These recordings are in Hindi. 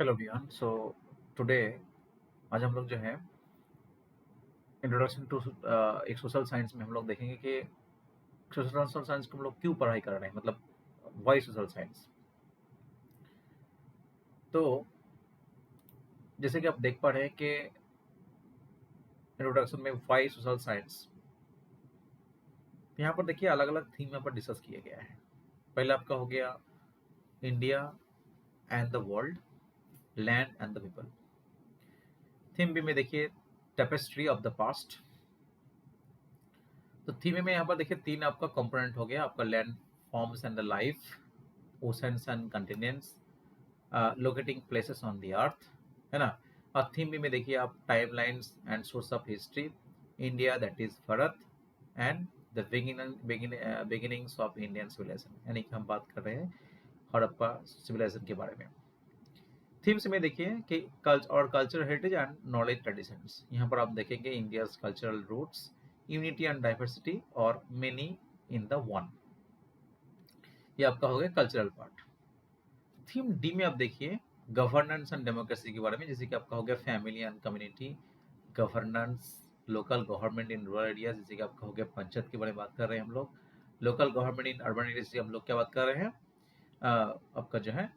Hello everyone. टुडे आज हम लोग जो है इंट्रोडक्शन टू एक सोशल साइंस में हम लोग देखेंगे कि सोशल साइंस को हम लोग क्यों पढ़ाई कर रहे हैं, मतलब वाई सोशल साइंस। तो जैसे कि आप देख पा रहे हैं कि इंट्रोडक्शन में वाई सोशल साइंस, यहाँ पर देखिए अलग अलग थीम यहाँ पर डिस्कस किया गया है। पहला आपका हो गया India and the world, land and the people. Theme B में देखिए टेपेस्ट्री ऑफ द पास्ट। तो थीम में यहाँ पर देखिए तीन आपका कंपोनेंट हो गया, आपका land forms and the life, oceans and continents, locating places on the earth, है ना। और थीम बी में देखिए आप time lines and source of history, India that is Bharat and the beginnings of Indian civilisation, यानी कि हम बात कर रहे हैं हड़प्पा सिविलाइजेशन के बारे में। थीम्स में देखिए कि cultural heritage and knowledge traditions, यहाँ पर आप देखेंगे India cultural roots, unity and diversity और मेनी इन द वन। ये आपका हो गया कल्चरल पार्ट। थीम डी में आप देखिए गवर्नेंस एंड डेमोक्रेसी के बारे में, जैसे कि आपका हो गया family and community governance, local government in rural area, जैसे कि आपका हो गया पंचायत के बारे में बात कर रहे हैं हम लोग, local government in urban area, जैसे हम लोग क्या बात कर रहे हैं आपका जो है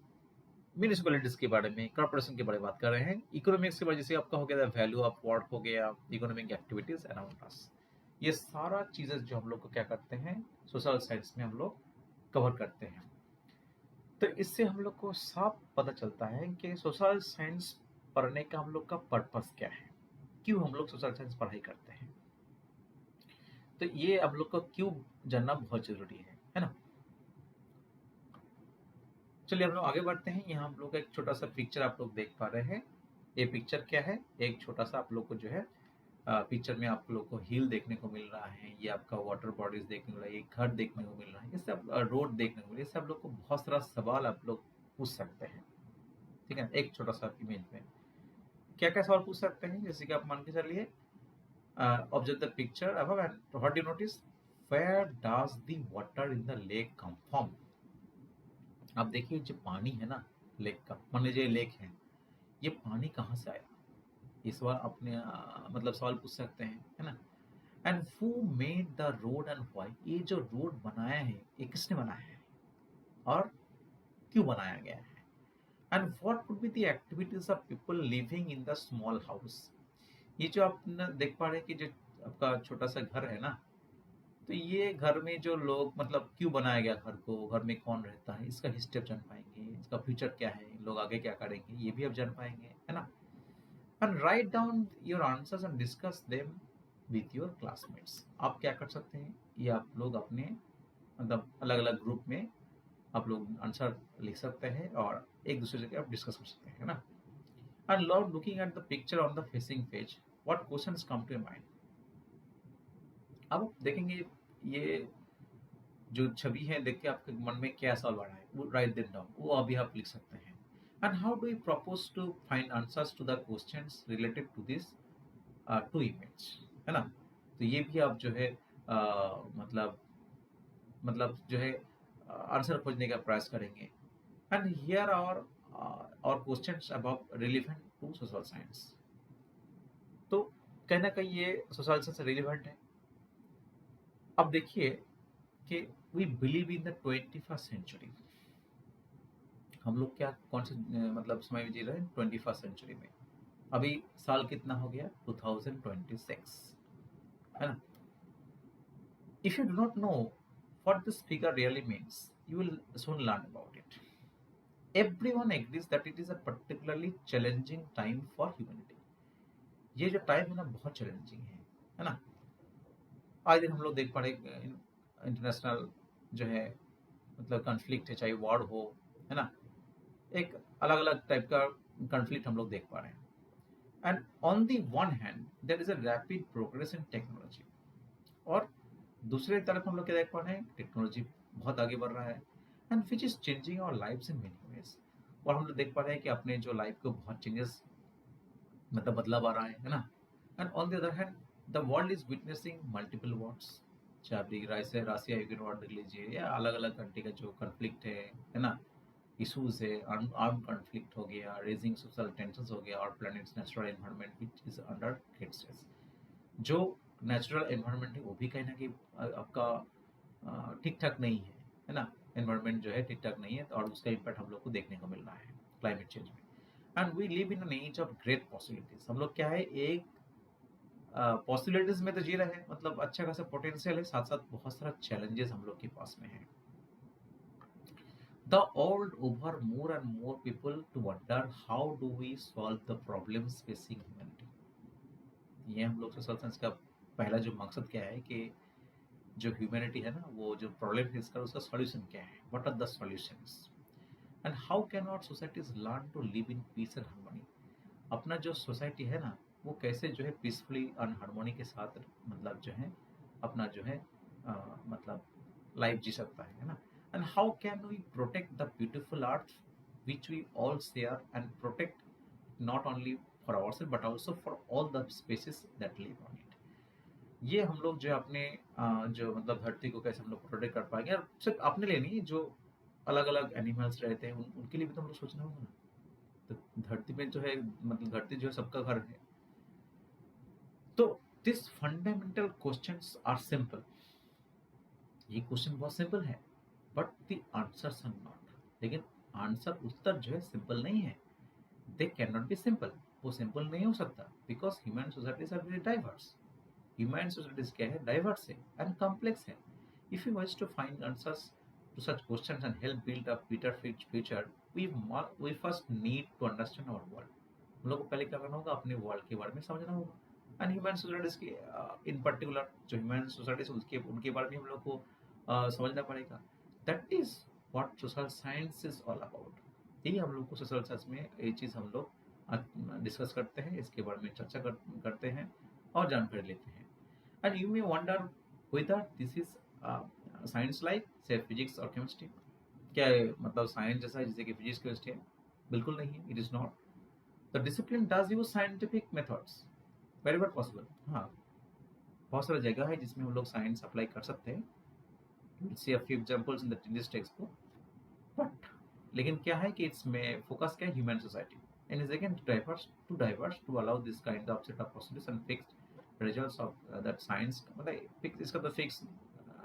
म्यूनिसिपैलिटीज के बारे में, कॉर्पोरेशन के बारे में बात कर रहे हैं। इकोनॉमिक्स के बारे में जैसे आपका हो गया वैल्यू ऑफ वर्क हो गया, इकोनॉमिक एक्टिविटीज अराउंड अस। ये सारा चीजें जो हम लोग को क्या करते हैं सोशल साइंस में हम लोग कवर करते हैं। तो इससे हम लोग को साफ पता चलता है कि सोशल साइंस पढ़ने का हम लोग का पर्पस क्या है, क्यों हम लोग सोशल साइंस पढ़ाई करते हैं। तो ये हम लोग को क्यों जानना बहुत जरूरी है ना। चलिए हम लोग आगे बढ़ते हैं। यहाँ हम लोग एक छोटा सा पिक्चर आप लोग देख पा रहे हैं। ये पिक्चर क्या है, एक छोटा सा आप लोग को जो है पिक्चर में आप लोग को हिल देखने को मिल रहा है, ये आपका वाटर बॉडीज देखने को मिल रहा है, ये घर देखने को मिल रहा है, इससे आप रोड देखने को मिल रहा है। इससे आप लोग को बहुत सारा सवाल आप लोग पूछ सकते हैं, ठीक है। एक छोटा सा इमेज में क्या क्या सवाल पूछ सकते हैं, जैसे कि आप मान के चलिए observe the picture above and what you notice, where does the water in the lake come from. आप देखिए जो पानी है ना लेक का, मान लीजिए लेक है, ये पानी कहाँ से आया, ये सवाल अपने मतलब सवाल पूछ सकते हैं, है ना। And who made the road and why, ये जो रोड बनाया है ये किसने बनाया है और क्यों बनाया गया है। And what would be the activities of people living in the small house. ये जो आप देख पा रहे हैं कि जो आपका छोटा सा घर है ना, तो ये घर में जो लोग मतलब क्यों बनाया गया घर को, घर में कौन रहता है, इसका हिस्ट्री आप जान पाएंगे, इसका फ्यूचर क्या है, लोग आगे क्या करेंगे, ये भी आप जान पाएंगे, है ना। And write down your answers and discuss them with your classmates. आप क्या कर सकते हैं, ये आप लोग अपने मतलब अलग अलग ग्रुप में आप लोग आंसर लिख सकते हैं और एक दूसरे से आप डिस्कस कर सकते हैं, है ना। And love looking at the picture on the facing page, what questions come to your mind. अब आप देखेंगे ये जो छवि है देख के आपके मन में क्या सवाल आ रहा है, वो राइट देम डाउन, वो अभी आप लिख सकते हैं। And how do you propose to find answers to the questions related to this to image, है ना। तो ये भी आप जो है मतलब जो है आंसर खोजने का प्रयास करेंगे। And here are questions about relevant to social science. तो कहीं ना कहीं ये सोशल साइंस से रिलेवेंट है। अब देखिए कि we believe in the 21st century, हम लोग क्या कौन से मतलब समय में जी रहे हैं 21st सेंचुरी में। अभी साल कितना हो गया 2026, है ना। If you do not know what this figure really means, you will soon learn about it. Everyone agrees that it is a particularly challenging time for humanity. ये जो टाइम है ना बहुत चैलेंजिंग है ना। आज दिन हम लोग देख पा रहे इंटरनेशनल जो है मतलब कॉन्फ्लिक्ट है, चाहे वॉर हो, है ना। एक अलग अलग टाइप का कॉन्फ्लिक्ट हम लोग देख पा रहे हैं। And on the one hand there is a rapid progress in technology, और दूसरे तरफ हम लोग क्या देख पा रहे हैं, टेक्नोलॉजी बहुत आगे बढ़ रहा है and which is changing our lives in many ways. और हम लोग देख पा रहे हैं कि अपने जो लाइफ को बहुत चेंजेस मतलब बदलाव आ रहा है ना। And on the other hand the world is witnessing multiple Wars, चाहे आप रासिया यूक्रेन वॉर देख लीजिए या अलग अलग कंट्री का जो कॉन्फ्लिक्ट है ना। इश्यूज है, आर्म कॉन्फ्लिक्ट हो गया, रेजिंग सोशल टेंशन हो गया, और planets natural environment which is under great stress. जो नेचुरल एनवायरनमेंट है वो भी कहीं ना कहीं आपका ठीक ठाक नहीं है ना। एनवायरनमेंट जो है ठीक ठाक नहीं है, तो और उसका इम्पैक्ट हम लोग को देखने को मिल रहा है क्लाइमेट चेंज में। And we live in an age of great possibilities. हम लोग क्या है, एक पॉसिबिलिटीज में तो जी रहे हैं, मतलब अच्छा खासा पोटेंशियल है, साथ साथ बहुत सारा चैलेंजेस हम लोग के पास में है। The world over more and more people to wonder how do we solve the problems facing humanity। ये हम लोग सोशल साइंस का पहला जो मकसद क्या है कि जो ह्यूमैनिटी है ना, वो जो प्रॉब्लम फेस कर उसका सॉल्यूशन क्या है, what are the solutions, and how can our societies learn to live in peace and harmony. अपना जो सोसाइटी है ना, वो कैसे जो है पीसफुली एंड हार्मोनी के साथ मतलब जो है अपना जो है मतलब लाइफ जी सकता है ना। And how can we protect the beautiful earth which we all share and protect not only for ourself but also for all the species that live on it. ये हम लोग जो अपने जो मतलब धरती को कैसे हम लोग प्रोटेक्ट कर पाएंगे, और सिर्फ अपने लिए नहीं, जो अलग अलग एनिमल्स रहते हैं उनके लिए भी तो हम लोग सोचना होगा ना। तो धरती में जो है, मतलब धरती जो है सबका घर है। तो this fundamental questions are simple. ये क्वेश्चन बहुत सिंपल है, but the answers are not. लेकिन आंसर, उत्तर जो है सिंपल नहीं है। They can not be simple. वो सिंपल नहीं हो सकता, because human societies are very diverse. Human societies क्या है, डाइवर्स है एंड कॉम्प्लेक्स है। If you want to find answers to such questions and help build a better future, we first need to understand our world। हम लोग को पहले क्या करना होगा, अपने वर्ल्ड के बारे में समझना होगा। एंड ह्यूमन सोसाइटीज की इन पर्टिकुलर जो ह्यूमन सोसाइटीज उसके उनके बारे में हम लोग को समझना पड़ेगा। That is what social science is all about. यही हम लोग को सोशल साइंस में ये चीज़ हम लोग डिस्कस करते हैं, इसके बारे में चर्चा करते हैं और जानकारी लेते हैं। And you may wonder whether this is science like से फिजिक्स और केमिस्ट्री। क्या है, मतलब साइंस जैसा है जैसे कि फिजिक्स केमिस्ट्री है? बिल्कुल नहीं है, it is not. The discipline does use scientific methods, very very possible. हाँ, बहुत सारा जगह है जिसमें हम लोग साइंस अप्लाई कर सकते हैं। Will see a few examples in the this textbook. But लेकिन क्या है कि इसमें फोकस क्या है, human society and is again too diverse to allow this kind of set of possibilities and fixed results of that science. मतलब इसका तो फिक्स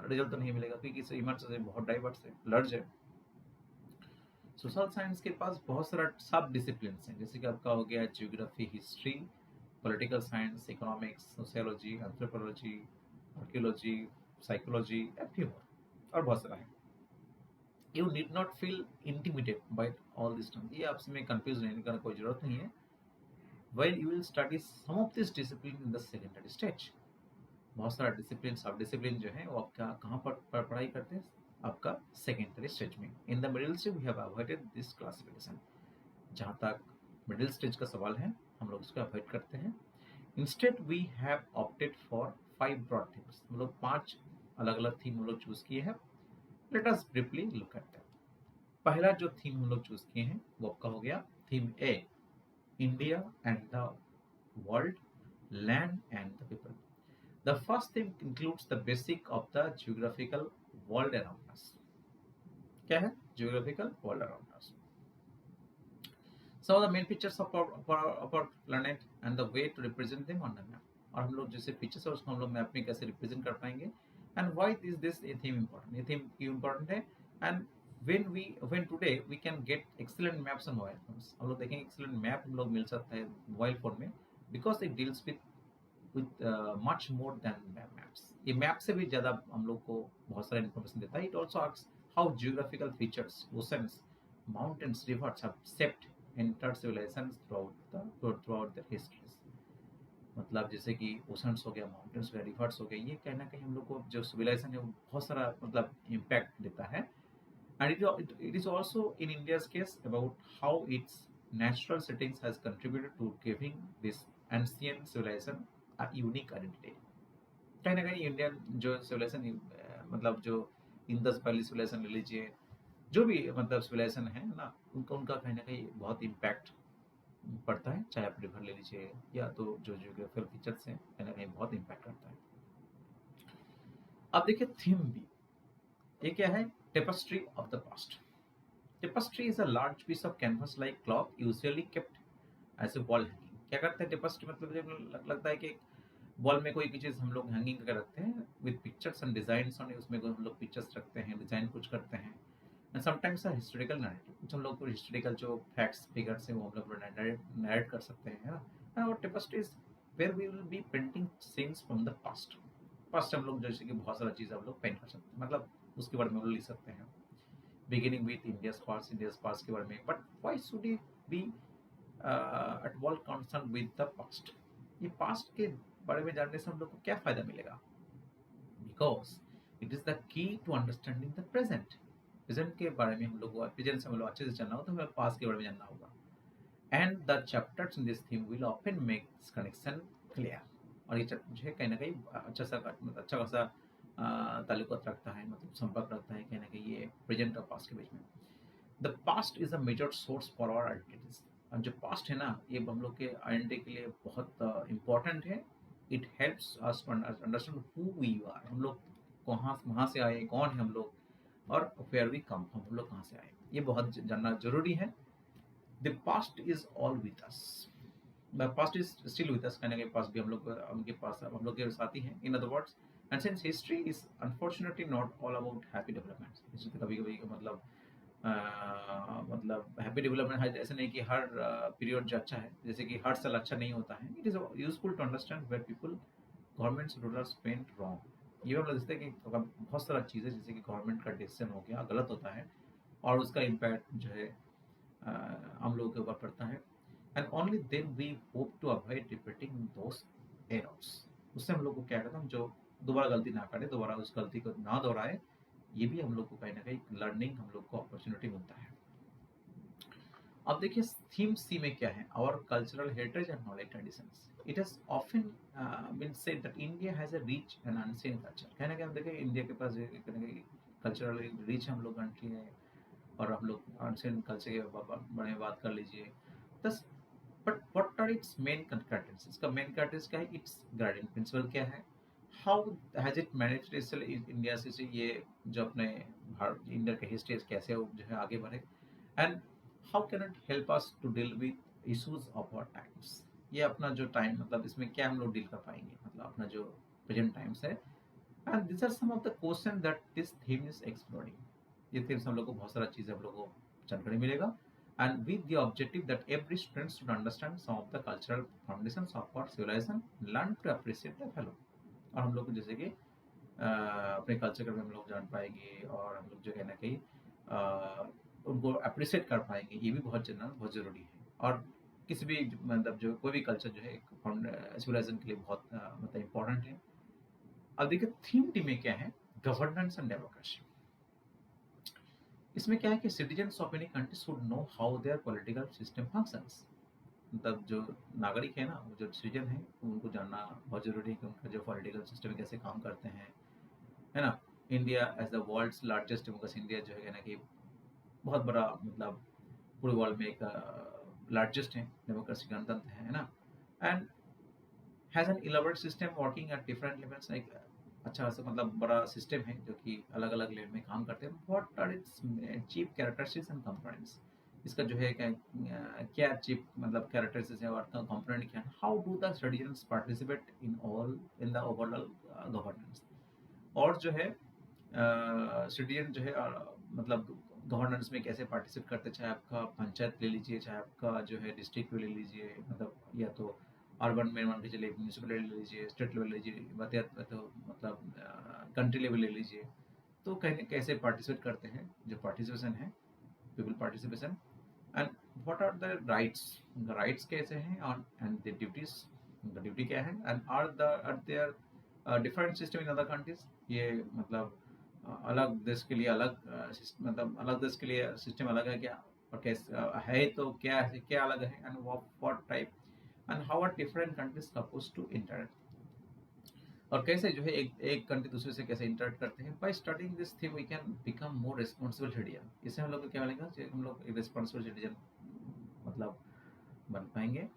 रिजल्ट तो नहीं मिलेगा, क्योंकि ह्यूमन सोसाइटी बहुत डाइवर्स है, लर्ज है। सोशल साइंस के पास बहुत सारा सब डिसिप्लिन हैं, जैसे कि आपका हो गया geography, history, political science, economics, sociology, anthropology, archaeology, psychology, और बहुत सारा है। You need not feel intimidate by all this term. ये आपसे कंफ्यूज रहने का कोई जरूरत नहीं है। Well you will study some of this discipline in the secondary stage. बहुत सारा डिसिप्लिन, सब डिसिप्लिन जो है वो आपका कहाँ पर पढ़ाई करते हैं, आपका सेकेंडरी स्टेज में। In the middle stage we have avoided this classification. जहाँ तक मिडिल स्टेज का सवाल है, हम लोग इसको अवॉइड करते हैं। Instead we have opted for 5 broad themes. हम लोग 5 अलग अलग थीम हम लोग चूज किए हैं। Let us briefly look at that. पहला जो थीम हम लोग चूज किए हैं वो आपका हो गया theme A, India and the world, land and the people. The first theme includes the basic of the geographical world around us। क्या है geographical world around us? So the main features of our planet and the way to represent them on the map। और हम लोग जैसे फीचर्स है उसको हम लोग मैप में कैसे रिप्रेजेंट कर पाएंगे। And why is this A theme important? ये थीम क्यों इम्पोर्टेंट है? And when today we can get excellent maps on mobile phones। हम लोग देखेंगे excellent map हम लोग मिल सकता है मोबाइल फोन में, because it deals with much more than maps। ये मैप से भी ज़्यादा हम लोग को बहुत सारा इन्फॉर्मेशन देता है। It also asks how geographical features, oceans, mountains, rivers have shaped entire civilizations throughout their histories। मतलब जैसे कि ओशंस हो गया, माउंटेन्स हो गया, रिवर्स हो गए, ये कहीं ना कहीं हम लोग को जो सिविलाइजेशन है वो बहुत सारा मतलब इम्पैक्ट देता है। And it is also in India's case about how its natural settings has contributed to giving this ancient civilization a unique identity। कहीं ना कहीं इंडियन जो सिविलाइजेशन मतलब जो इंदस वैली सिविलाइजेशन ले लीजिए, जो भी मतलब सिविलाइजेशन है ना, उनका कहीं ना कहीं बहुत इम्पैक्ट पड़ता है। चाहे आप रिवर ले लीजिए या तो जो जियोग्राफिकल फीचर्स हैं, कहीं ना कहीं बहुत इम्पैक्ट करता है। अब देखिए थीम बी, ये क्या है? Tapestry of the past. Tapestry is a large piece of canvas like cloth usually kept as a wall hanging. क्या करते हैं टेपेस्ट्री, मतलब मुझे लगता है कि वॉल में कोई भी चीज़ हम लोग हैंगिंग करके रखते हैं with pictures and design on, उसमें कोई हम लोग पिक्चर्स रखते हैं, डिजाइन कुछ करते हैं। एंड समटाइम्स हिस्टोरिकल नैरेटिव, कुछ हम लोग हिस्टोरिकल जो फैक्ट्स फिगर्स हैं वो हम लोग नैरेट कर सकते हैं, है ना। और tapestries where we will be painting scenes from the past. Past हम लोग जैसे कि बहुत सारा चीज़ हम लोग पेंट कर सकते हैं, मतलब उसके बारे में हम लोग लिख सकते हैं, बिगिनिंग विथ इंडियाज पास्ट के बारे में। But why should it be at all concern with the past? ये पास्ट के बारे में जानने से हम लोग को क्या फायदा मिलेगा? Because it is the key to understanding the present. Present के बारे में हम लोग, प्रेजेंट से हम लोग अच्छे से जानना हो तो हमें पास्ट के बारे में जानना होगा। And the chapters in this theme will often make this connection clear. और ये जो है कहीं ना कहीं अच्छा खासा ताल्लुक रखता है, मतलब संपर्क रखता है कहीं ना कहीं ये प्रेजेंट और पास्ट के बीच में। The past is a major source for our identities. और जो पास्ट है ना, ये हम लोग के आइडेंटिटी के लिए बहुत इम्पोर्टेंट है। It helps us to understand who we are, हम लोग कहाँ से आए, कौन है हम लोग, और वेयर वी कम फ्रॉम, हम लोग कहाँ से आए, ये बहुत जानना जरूरी है। The past is all with us, the past is still with us, कहने के पास भी हम लोग, उनके पास हम लोग के साथ ही हैं। In other words, and since history is unfortunately not all about happy developments, इसलिए कभी कभी मतलब हैप्पी डेवलपमेंट है, ऐसा नहीं कि हर पीरियड जो अच्छा है, जैसे कि हर साल अच्छा नहीं होता है। It is useful to understand where people governments rulers went wrong. ये हम लोग देखते हैं कि बहुत सारा चीज़ें जैसे कि गवर्नमेंट का डिसीजन हो गया गलत होता है, और उसका इम्पैक्ट जो है हम लोगों के ऊपर पड़ता है। And only then we hope to avoid repeating those errors. उससे हम लोग को क्या करता है, हम जो दोबारा गलती ना करें, दोबारा उस गलती को ना दोहराए, ये भी हम लोग को कहीं ना कहीं लर्निंग हम लोग को अपॉर्चुनिटी मिलता है। अब देखिए थीम सी में क्या है, our cultural heritage and knowledge traditions. It has often been said that India has a rich and unseen culture. कहना क्या, हम देखें इंडिया के पास कल्चरल रिच हम लोग कंट्री है, और हम लोग अनसेन कल्चर के बारे में बात कर लीजिए। दस, but what are its main characteristics? इसका मेन कैरेक्टरिस्टिक्स क्या है, इट्स गाइडिंग प्रिंसिपल क्या है, how has it managed India से ये जो अपने भारत इंडिया के हिस्ट्री कैसे वो जो है आगे बढ़े, and how can it help us to deal with issues of our times. ये अपना जो टाइम, मतलब इसमें क्या हम लोग डील कर पाएंगे, मतलब अपना जो प्रेजेंट टाइम्स है। And this are some of the question that this theme is exploring. ये थीम से हम लोग को बहुत सारा चीज़ें हम लोग को जानकारी मिलेगा, and with the objective that every student should understand some of the cultural foundations of our civilization, learn to appreciate the fellow। और हम लोग को जैसे कि अपने कल्चर के बारे में हम लोग जान पाएंगे, और हम लोग जो है ना कहीं उनको अप्रिशिएट कर पाएंगे, ये भी बहुत जानना बहुत ज़रूरी है। और किसी भी मतलब जो कोई भी कल्चर जो है सिविलाइजेशन के लिए बहुत मतलब इम्पोर्टेंट है। अब देखिए थीम टी में क्या है, गवर्नेंस एंड डेमोक्रेसी। इसमें क्या है कि citizens of any country should know how there political system functions. मतलब जो नागरिक है ना, वो जो सिटीजन है, उनको जानना बहुत जरूरी है कि उनका जो पॉलिटिकल सिस्टम कैसे काम करते हैं, है ना। India as the world's largest democracy, India जो है ना कि बहुत बड़ा, मतलब पूरे वर्ल्ड में एक लार्जेस्ट है डेमोक्रेसी, गणतंत्र है ना। And has an elaborate system working at different levels, like अच्छा सा मतलब बड़ा सिस्टम है जो कि अलग अलग लेवल में काम करते हैं। What are its chief characteristics and components? इसका जो है क्या चीफ मतलब कैरेक्टरिस्टिक्स है और कंपोनेंट क्या है। How do the citizens participate in the overall governance? और जो है सिटीजन जो है मतलब गवर्नेंस में कैसे पार्टिसिपेट करते हैं, चाहे आपका पंचायत ले लीजिए, चाहे आपका जो है डिस्ट्रिक्ट ले लीजिए, मतलब या तो अर्बन में मान के चलिए, म्यूनसिपलिटी ले लीजिए, स्टेट लेवल ले लीजिए, तो मतलब कंट्री लेवल ले लीजिए। तो कैसे पार्टिसिपेट करते हैं, जो पार्टिसिपेशन है, people participation. And what are the rights, उनका राइट्स कैसे हैं, और एंड द ड्यूटीज, उनका ड्यूटी क्या है। And are there different system in other countries. ये मतलब अलग देश के लिए अलग मतलब अलग देश के लिए सिस्टम अलग है क्या, और कैसे है तो क्या है, क्या अलग है, and what type, and how are different countries suppose to interact. और कैसे जो है एक कंट्री दूसरे से कैसे इंटरेक्ट करते हैं। By studying this thing we can become more responsible citizen. इससे हम लोग को क्या मिलेगा, हम लोग एक रिस्पॉन्सिबल सिटीजन मतलब बन पाएंगे।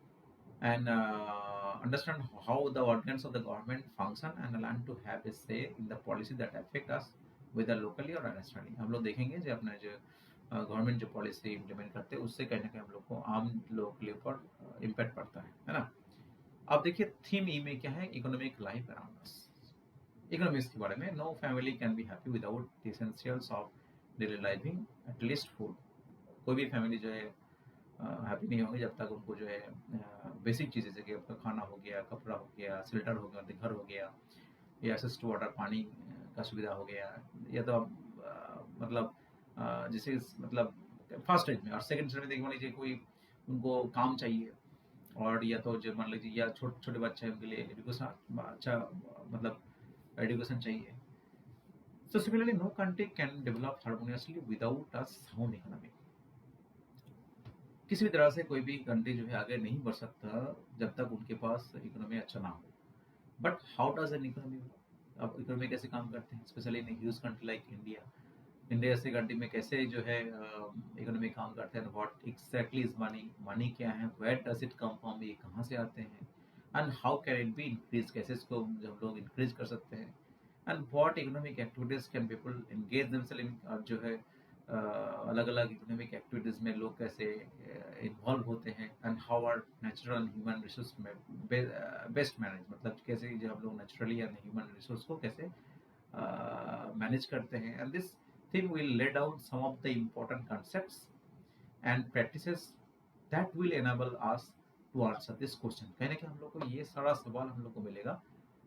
And understand how the organs of the government function, and learn to have a say in the policy that affect us, whether locally और नेशनली। हम लोग देखेंगे जो अपना जो गवर्नमेंट जो पॉलिसी इम्प्लीमेंट करते हैं उससे कहीं ना कहीं हम लोग को आम लोगों के ऊपर इम्पैक्ट पड़ता है ना। अब देखिए थीम ई में क्या है, economic life around us, economics के बारे में। No family can be happy without the essentials of daily living, at least food. कोई भी फैमिली जो है हैप्पी नहीं होंगे जब तक उनको जो है बेसिक चीज़ें जैसे कि आपका खाना हो गया, कपड़ा हो गया, शेल्टर हो गया, घर हो गया, या एक्सेस टू वाटर, पानी का सुविधा हो गया, या तो आप मतलब जैसे मतलब फर्स्ट स्टेज में। और सेकंड स्टेज में देखिए मान लीजिए कोई उनको काम चाहिए, और या तो जो मान लीजिए या छोटे छोटे बच्चे हैं उनके लिए एजुकेशन अच्छा मतलब एजुकेशन चाहिए। So similarly, no country can develop harmoniously without a sound economy. किसी भी तरह से कोई भी कंट्री जो है आगे नहीं बढ़ सकता जब तक उनके पास इकोनॉमी अच्छा ना हो। But how does an economy, अब इकोनॉमी कैसे काम करते हैं, especially in huge country like India. India जैसे कंट्री में कैसे जो है इकोनॉमी काम करते हैं, what exactly is money, money क्या है, where does it come from, ये कहाँ से आते हैं, and how can it be increase, कैसे इसको हम लोग इंक्रीज कर सकते हैं, and what economic activities can people engage themselves इन, और जो है अलग अलग इकोनॉमिक एक्टिविटीज में लोग कैसे इन्वॉल्व होते हैं, and how are natural and human resource में बेस्ट मैनेज, मतलब कैसे जो हम लोग नेचुरली एंड ह्यूमन रिसोर्स को कैसे मैनेज करते हैं। And this theme will lay down some of the important concepts and practices that will enable us to answer this question। कहीं ना कहीं हम लोग को ये सारा सवाल हम लोग को मिलेगा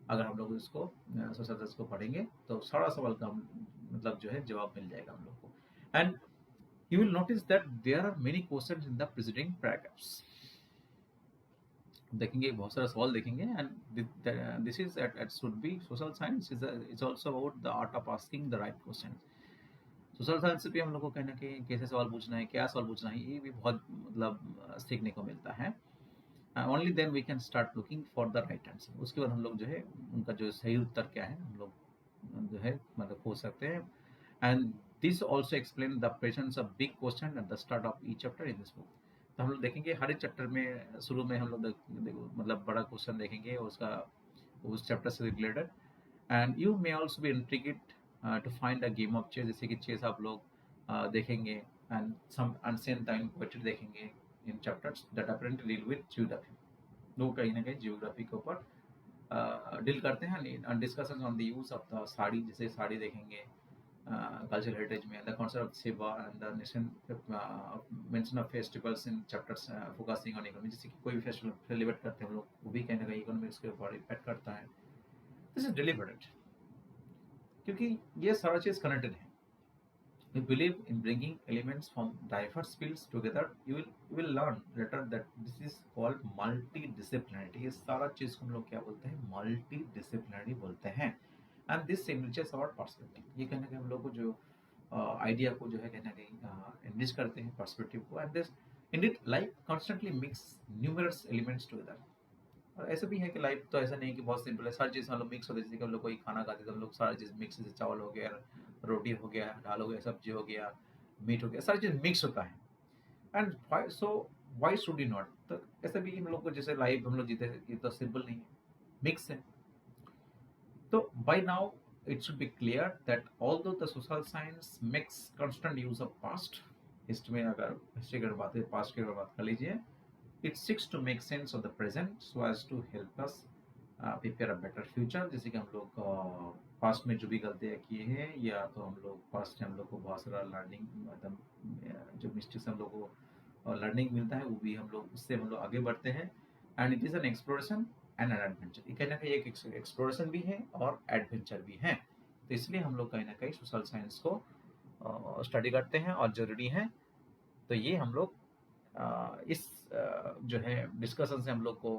अगर हम लोग इसको सोशल साइंस को पढ़ेंगे, तो सारा सवाल का मतलब जो है जवाब मिल जाएगा हम लोग को। And you will notice that there are many questions in the preceding paragraphs. देखेंगे बहुत सारा सवाल देखेंगे, and this is at should be social science is also about the art of asking the right question. Social science से भी हम लोग को कहीं ना कहीं कैसे सवाल पूछना है, क्या सवाल पूछना है, ये भी बहुत मतलब सीखने को मिलता है। Only then we can start looking for the right answer. उसके बाद हम लोग जो है उनका जो सही उत्तर क्या है हम लोग जो है मतलब खोज सकते हैं। And this also explain the presence of big question at the start of each chapter in this book. तो हम लोग देखेंगे हर एक चैप्टर में शुरू में हम लोग मतलब बड़ा क्वेश्चन देखेंगे उसका, उस चैप्टर से related. And you may also be intrigued to find a game of chess, जैसे कि चेस आप लोग देखेंगे, and some ancient time poetry देखेंगे in chapters that apparently deal with geography. लोग कहीं ना कहीं ज्योग्राफी के ऊपर डील करते हैं। Discussion on the use of the sari, जैसे साड़ी देखेंगे कल्चरल हेरिटेज में, द कॉन्सेप्ट ऑफ सेवा and the nation mention of festivals in chapters focusing on economy, जैसे कि कोई भी फेस्टिवल सेलिब्रेट करते हैं हम लोग, वो भी कहीं ना कहीं इकोनॉमिक्स के ऊपर इम्पैक्ट करता है। दिस इज डिलिबरेट क्योंकि ये सारा चीज कनेक्टेड है। We believe in bringing elements from diverse fields together. You will learn later that this is called multidisciplinarity। ये सारा चीज को हम लोग क्या बोलते हैं, मल्टीडिसिप्लिनरी बोलते हैं। And this enriches our perspective। ये कहना कि हम लोग को जो आइडिया को जो है कहना कहीं enrich करते हैं पर्सपेक्टिव को। And this indeed life constantly mix numerous elements together। और ऐसा भी है कि लाइफ तो ऐसा नहीं कि बहुत सिंपल है, सारी चीज़ हम लोग मिक्स होती है। जैसे कि हम लोग कोई खाना खाते तो हम लोग सारी चीज़ मिक्स, जैसे चावल हो गया, रोटी हो गया, दाल हो गया, सब्जी हो गया, मीट हो गया, सारी चीज़ मिक्स होता है। And why should you not, तो ऐसा भी हम लोग को जैसे लाइफ हम लोग जीते ये तो सिंपल नहीं है, मिक्स है। तो by now it should be clear that although the social science makes constant use of past, history में अगर हिस्ट्री की बात है, पास्ट की बात कर लीजिए, it seeks to make sense of the present so as to help us prepare a better future। जैसे कि हम लोग पास्ट में जो भी गलतियाँ किए हैं, या तो हम लोग पास्ट में हम लोग को बहुत सारा लर्निंग मतलब जो मिस्टेक्स हम लोग को लर्निंग मिलता है, वो भी हम लोग उससे हम लोग आगे बढ़ते हैं। And it is an exploration and an adventure. ये कहीं ना कहीं एक एक्सप्लोरेशन भी है और एडवेंचर भी है। तो इसलिए हम लोग कहीं ना कहीं सोशल साइंस को स्टडी करते हैं और ज़रूरी है। तो ये हम लोग इस जो है डिस्कशन से हम लोग को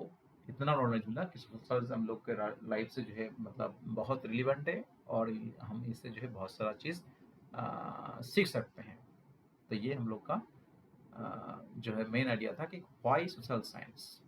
इतना नॉलेज मिला कि सोशल हम लोग के लाइफ से जो है मतलब बहुत रिलीवेंट है, और हम इससे जो है बहुत सारा चीज़ सीख सकते हैं। तो ये हम लोग का जो है मेन आइडिया था कि व्हाई सोशल साइंस।